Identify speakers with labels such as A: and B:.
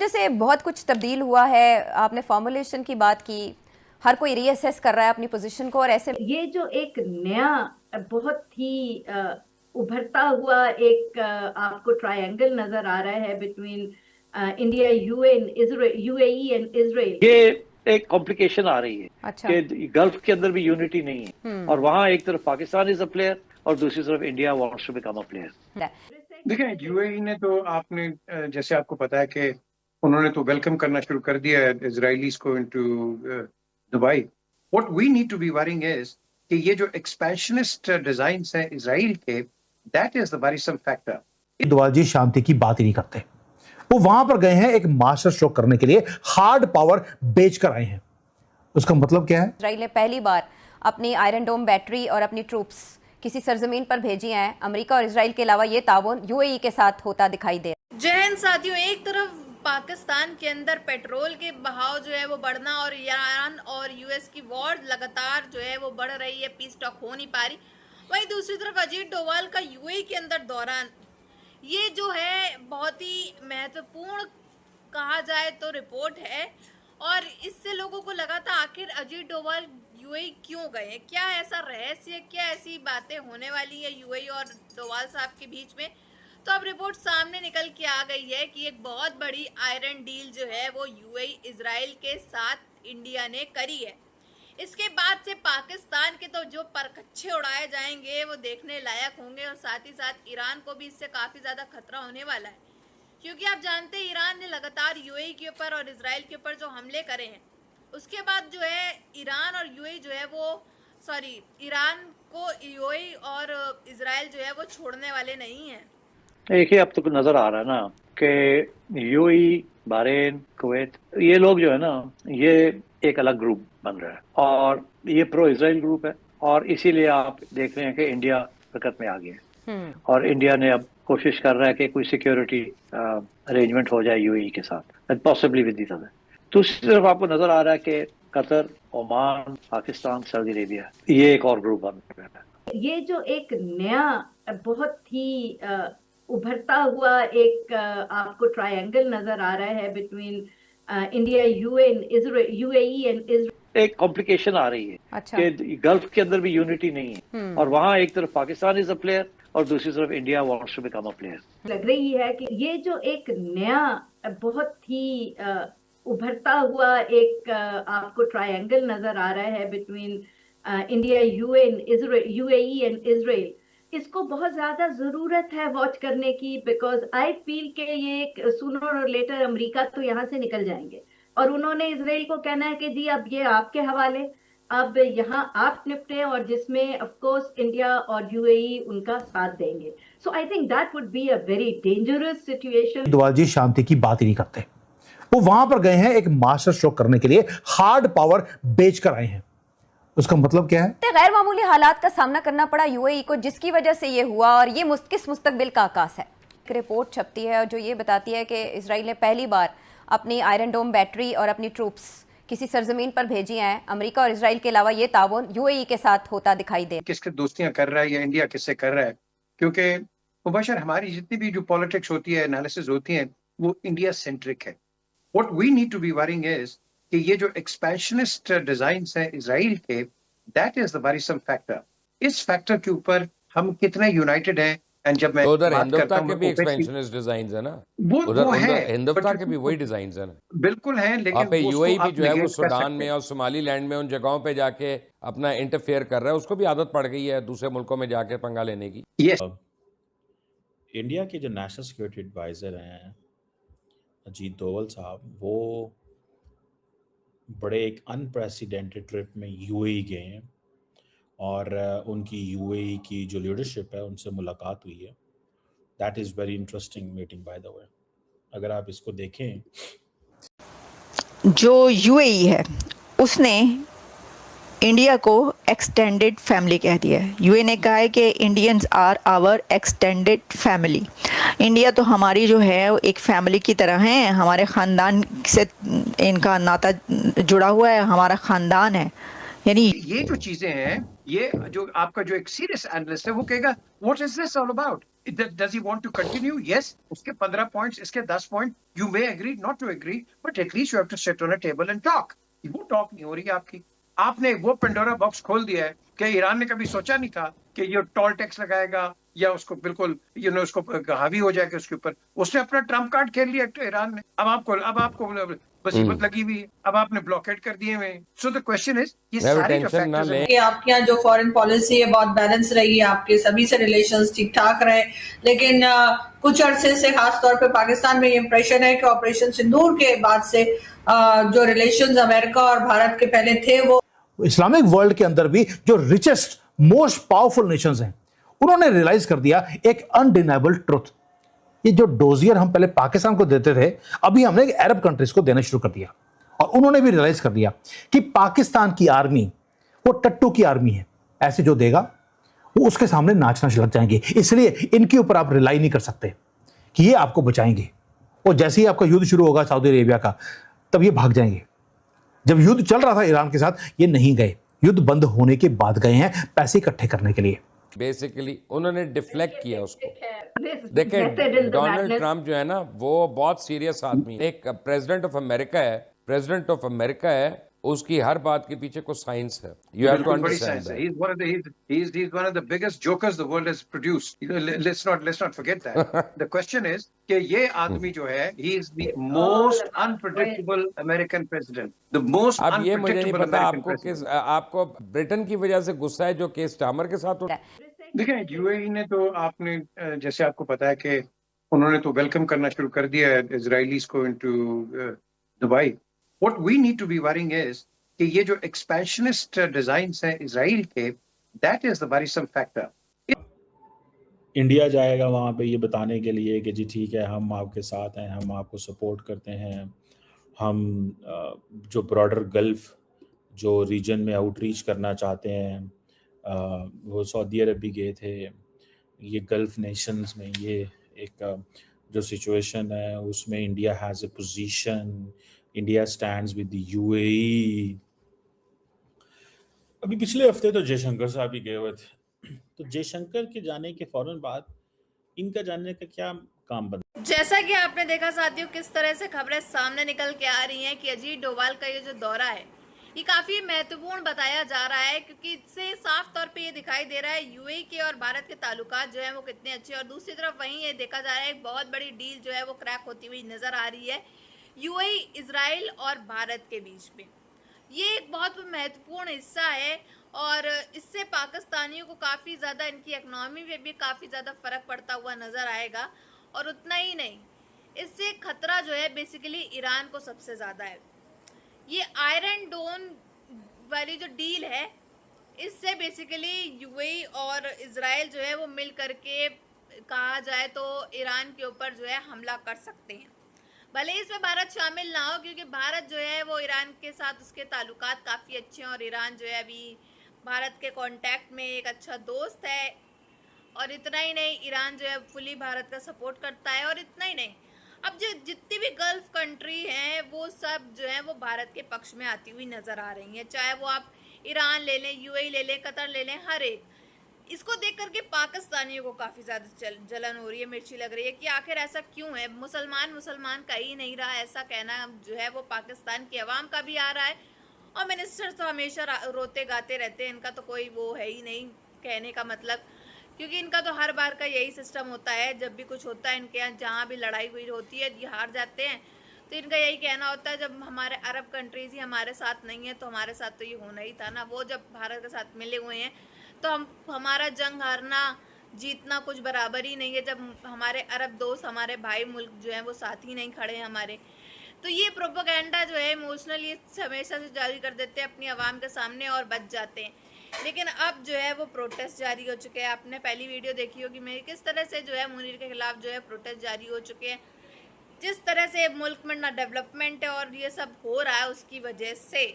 A: वजह से बहुत कुछ तब्दील हुआ है। आपने फॉर्मुलेशन की बात की, हर कोई रीअसेस कर रहा है अपनी पोजीशन को, और ऐसे
B: ये जो एक नया बहुत ही उभरता हुआ एक आपको ट्रायंगल नजर आ रहा है between India, UN, Israel, UAE and Israel.
C: ये एक कॉम्प्लिकेशन आ रही है
A: अच्छा।
C: कि गल्फ के अंदर भी यूनिटी नहीं है, और वहां एक तरफ पाकिस्तान इज अ प्लेयर और दूसरी तरफ India wants to become a player.
D: देखिए, यूएई ने तो आपने जैसे आपको पता है कि उन्होंने तो वेलकम करना शुरू कर दिया है इजरायलीज को into Dubai. What we need to be worrying is कि ये जो एक्सपेंशनिस्ट डिजाइन्स हैं इजराइल के, that is the worrisome factor.
E: Doval ji शांति की बात ही नहीं करते। वो वहां पर गए हैं एक मास्टर स्ट्रोक करने के लिए, हार्ड पावर बेच कर आए हैं। उसका मतलब क्या है?
A: इजराइल ने पहली बार अपनी आयरन डोम बैटरी और अपनी ट्रूप्स किसी सरजमीन पर भेजी हैं। अमेरिका और इजराइल के अलावा ये ताउन यूएई के साथ होता दिखाई दे।
F: जय हिंद साथियों, एक तरफ पाकिस्तान के अंदर पेट्रोल के बहाव जो है वो बढ़ना और ईरान और यूएस की वॉर लगातार जो है वो बढ़ रही है, पीस टॉक हो नहीं पा रही। वहीं दूसरी तरफ अजीत डोभाल का यूएई के अंदर दौरान, ये जो है बहुत ही महत्वपूर्ण कहा जाए तो रिपोर्ट है, और इससे लोगों को लगा था आखिर अजीत डोभाल यूएई क्यों गए, क्या ऐसा रहस्य, क्या ऐसी बातें होने वाली है यूएई और डोभाल साहब के बीच में। तो अब रिपोर्ट सामने निकल के आ गई है कि एक बहुत बड़ी आयरन डील जो है वो यूएई इजराइल के साथ इंडिया ने करी है। इसके बाद से पाकिस्तान के तो जो परखच्चे उड़ाए जाएंगे वो देखने लायक होंगे, और साथ ही साथ ईरान को भी इससे काफ़ी ज़्यादा खतरा होने वाला है, क्योंकि आप जानते हैं ईरान ने लगातार यूएई के ऊपर और इजराइल के ऊपर जो हमले करे हैं, उसके बाद जो है ईरान और यूएई जो है वो ईरान को यूएई और इजराइल जो है वो छोड़ने वाले नहीं हैं।
C: एक ही अब तक नजर आ रहा है ना कि यूएई, बहरीन, कुवैत, ये लोग जो है ना, ये एक अलग ग्रुप बन रहा है और ये प्रो इजराइल ग्रुप है, और इसीलिए आप देख रहे हैं कि इंडिया हरकत में आ गया है और इंडिया ने अब कोशिश कर रहा है कि कोई सिक्योरिटी अरेंजमेंट हो जाए यूएई के साथ, and possibly with the other. दूसरी तरफ आपको नजर आ रहा है कि Qatar, Oman, Pakistan, Saudi Arabia, ये एक और ग्रुप बन रहा है।
B: ये जो एक नया बहुत ही उभरता हुआ एक आपको ट्रायंगल नजर आ रहा है between India, UN, Israel, UAE and Israel.
C: एक कॉम्प्लिकेशन आ रही है।
A: अच्छा।
C: कि गल्फ के अंदर भी यूनिटी नहीं है, और वहां एक तरफ पाकिस्तान इज अ प्लेयर और दूसरी तरफ India wants to become a player.
B: लग रही है कि ये जो एक नया बहुत ही उभरता हुआ एक आपको ट्रायंगल नजर आ रहा है between India, UN, Israel, UAE and Israel, इसको बहुत ज्यादा जरूरत है वॉच करने की, बिकॉज आई फील के ये सूनर और लेटर अमेरिका तो यहाँ से निकल जाएंगे, और उन्होंने इजराइल को कहना है कि जी अब ये आपके हवाले, अब यहाँ आप निपटे, और जिसमें ऑफ कोर्स इंडिया और यूएई उनका साथ देंगे। So I think that would be a very dangerous situation.
E: Doval ji शांति की बात ही नहीं करते। वो वहां पर गए हैं एक मास्टर स्ट्रोक करने के लिए, हार्ड पावर बेच कर आए हैं। उसका मतलब क्या है?
A: गैर मामूली हालात का सामना करना पड़ा यूएई को, जिसकी वजह से ये हुआ, और ये किस मुस्तकबिल का आकाश है। एक रिपोर्ट छपती है जो ये बताती है कि इजराइल ने पहली बार अपनी आयरन डोम बैटरी और अपनी ट्रूप्स किसी सरजमीन पर भेजी हैं। अमेरिका और इजराइल के अलावा ये ताउन यूएई के साथ होता दिखाई दे।
D: किसके दोस्तियां कर रहा है या इंडिया किससे कर रहा है, क्योंकि मुबशर हमारी जितनी भी जो पॉलिटिक्स होती है, एनालिसिस होती है, वो इंडिया सेंट्रिक है। What we need to be worrying is कि ये जो एक्सपेंशनिस्ट डिजाइन्स हैं इजराइल के, that is the worrisome factor. इस फैक्टर के ऊपर हम कितने यूनाइटेड हैं। एंड जब मैं
G: उधर
D: बात करता
G: हिंदुत्व
D: हूं
G: के भी एक्सपेंशनिस्ट डिजाइन्स है ना,
D: वो है,
G: हिंदुत्व के भी वही डिजाइन्स है ना,
D: बिल्कुल है, लेकिन
G: वहाँ पे यूएई भी जो है वो
D: सुडान
G: सूडान में और सोमाली लैंड में उन जगहों पे जाके अपना इंटरफेयर कर रहा है। उसको भी आदत पड़ गई है दूसरे मुल्कों में जाके पंगा लेने की।
D: यस।
H: इंडिया के जो नेशनल सिक्योरिटी एडवाइज़र हैं अजीत डोभाल साहब, वो बड़े एक अनप्रेसिडेंटेड ट्रिप में यूएई गए हैं, और उनकी यूएई की जो लीडरशिप है उनसे मुलाकात हुई है। That is very interesting meeting by the way. अगर आप इसको देखें,
I: जो यूएई है उसने इंडिया को एक्सटेंडेड फैमिली कह दिया है। यूए ने कहा है कि Indians are our extended family. India तो हमारी जो है एक फैमिली की तरह है, हमारे ख़ानदान से इनका नाता जुड़ा हुआ है, हमारा ख़ानदान है। यानी
D: ये जो चीजें हैं ये जो आपका जो एक सीरियस एनालिस्ट है वो कहेगा what is this all about, does he want to continue, yes उसके 15 पॉइंट्स, इसके 10 point, you may agree not to agree, but at least you have to sit on a table and talk. वो talk नहीं हो रही है आपकी। आपने वो पेंडोरा बॉक्स खोल दिया है कि ईरान ने कभी सोचा नहीं था कि ये टोल टैक्स लगाएगा या उसको बिल्कुल उसको हावी हो जाएगा उसके ऊपर। उसने अपना ट्रम्प कार्ड खेल लिया ईरान ने। अब आपको मुसीबत लगी हुई है, अब आपने ब्लॉकेट कर दिए हुए। सो द क्वेश्चन इज ये सारी जो फैक्टर्स हैं
J: कि आपके यहाँ जो फॉरेन पॉलिसी है बहुत बैलेंस रही है, आपके सभी से रिलेशंस ठीक ठाक रहे, लेकिन कुछ अरसे से खास तौर पे पाकिस्तान में ये इंप्रेशन है कि ऑपरेशन सिंदूर के बाद से जो रिलेशंस अमेरिका और भारत के पहले थे वो
E: इस्लामिक वर्ल्ड के अंदर भी जो रिचेस्ट मोस्ट पावरफुल नेशंस हैं उन्होंने रियलाइज कर दिया एक अनडिनाइबल ट्रुथ। ये जो डोजियर हम पहले पाकिस्तान को देते थे, अभी हमने अरब कंट्रीज को देना शुरू कर दिया, और उन्होंने भी रियलाइज कर दिया कि पाकिस्तान की आर्मी वो टट्टू की आर्मी है, ऐसे जो देगा वो उसके सामने नाचना लग जाएंगे। इसलिए इनके ऊपर आप रिलाई नहीं कर सकते कि ये आपको बचाएंगे। और जैसे ही आपका युद्ध शुरू होगा सऊदी अरेबिया का, तब ये भाग जाएंगे। जब युद्ध चल रहा था ईरान के साथ, ये नहीं गए, युद्ध बंद होने के बाद गए हैं पैसे इकट्ठे करने के लिए।
G: बेसिकली उन्होंने डिफ्लेक्ट किया उसको। देखिए डोनाल्ड ट्रम्प जो है ना वो बहुत सीरियस आदमी है। एक प्रेसिडेंट ऑफ अमेरिका है, उसकी हर बात के पीछे कुछ साइंस है। You have to understand that.
D: He's one of the biggest jokers the world has produced. Let's not forget that. The question is कि ये आदमी जो है, he is the most unpredictable American president. The most
G: अब ये मुझे नहीं
D: unpredictable
G: पता
D: American
G: आपको ब्रिटेन की वजह से गुस्सा है जो केस स्टार्मर के साथ होता है।
D: देखिए यूएई ने तो आपने जैसे आपको पता है कि उन्होंने तो वेलकम करना शुरू कर दिया है इजरायलीज को into Dubai. What we need to be worrying is कि ये जो एक्सपेंशनिस्ट डिजाइन्स हैं इजराइल के, that is the worrisome factor.
H: India जाएगा वहाँ पे ये बताने के लिए कि जी ठीक है, हम आपके साथ हैं, हम आपको सपोर्ट करते हैं, हम जो ब्रॉडर गल्फ जो रीजन में आउटरीच करना चाहते हैं, वो सऊदी अरब भी गए थे। ये गल्फ नेशंस में ये एक जो सिचुएशन है उसमें India has a position, India stands with the UAE. अभी पिछले हफ्ते तो जयशंकर साहब भी गए हुए थे, तो जयशंकर के जाने के फौरन बाद इनका जानने का क्या काम बनता?
F: जैसा कि आपने देखा साथियों किस तरह से खबरें सामने निकल के आ रही हैं कि अजीत डोभाल का ये जो दौरा है ये काफी महत्वपूर्ण बताया जा रहा है, क्योंकि इससे साफ तौर पे ये दिखाई दे रहा है यूएई के और भारत के ताल्लुकात जो है वो कितने अच्छे हैं। और दूसरी तरफ वहीं ये देखा जा रहा है एक बहुत बड़ी डील जो है वो क्रैक होती हुई नजर आ रही है यूएई, इजराइल और भारत के बीच में। ये एक बहुत महत्वपूर्ण हिस्सा है और इससे पाकिस्तानियों को काफ़ी ज़्यादा इनकी इकनॉमी में भी काफ़ी ज़्यादा फ़र्क पड़ता हुआ नज़र आएगा। और उतना ही नहीं, इससे खतरा जो है बेसिकली ईरान को सबसे ज़्यादा है। ये आयरन डोम वाली जो डील है, इससे बेसिकली यूएई और इजराइल जो है वो मिल करके कहा जाए तो ईरान के ऊपर जो है हमला कर सकते हैं। भले इसमें भारत शामिल ना हो, क्योंकि भारत जो है वो ईरान के साथ उसके ताल्लुकात काफ़ी अच्छे हैं और ईरान जो है अभी भारत के कांटेक्ट में एक अच्छा दोस्त है। और इतना ही नहीं, ईरान जो है फुली भारत का सपोर्ट करता है। और इतना ही नहीं, अब जो जितनी भी गल्फ कंट्री हैं वो सब जो है वो भारत के पक्ष में आती हुई नज़र आ रही हैं, चाहे वो आप ईरान ले लें, यूएई ले लें, कतर ले लें, हर एक। इसको देख करके पाकिस्तानियों को काफ़ी ज़्यादा जलन हो रही है, मिर्ची लग रही है कि आखिर ऐसा क्यों है। मुसलमान का ही नहीं रहा, ऐसा कहना जो है वो पाकिस्तान की आवाम का भी आ रहा है। और मिनिस्टर तो हमेशा रोते गाते रहते हैं, इनका तो कोई वो है ही नहीं कहने का मतलब, क्योंकि इनका तो हर बार का यही सिस्टम होता है। जब भी कुछ होता है इनके यहाँ, जहाँ भी लड़ाई हुई होती है, ये हार जाते हैं, तो इनका यही कहना होता है जब हमारे अरब कंट्रीज़ ही हमारे साथ नहीं है तो हमारे साथ तो ये होना ही था ना। वो जब भारत के साथ मिले हुए हैं तो हमारा जंग हारना जीतना कुछ बराबर ही नहीं है, जब हमारे अरब दोस्त, हमारे भाई मुल्क जो हैं वो साथ ही नहीं खड़े हैं हमारे। तो ये प्रोपेगेंडा जो है इमोशनली हमेशा से जारी कर देते हैं अपनी आवाम के सामने और बच जाते हैं। लेकिन अब जो है वो प्रोटेस्ट जारी हो चुके हैं। आपने पहली वीडियो देखी होगी मेरी, किस तरह से जो है मुनीर के खिलाफ जो है प्रोटेस्ट जारी हो चुके हैं। जिस तरह से मुल्क में ना डेवलपमेंट है और ये सब हो रहा है उसकी वजह से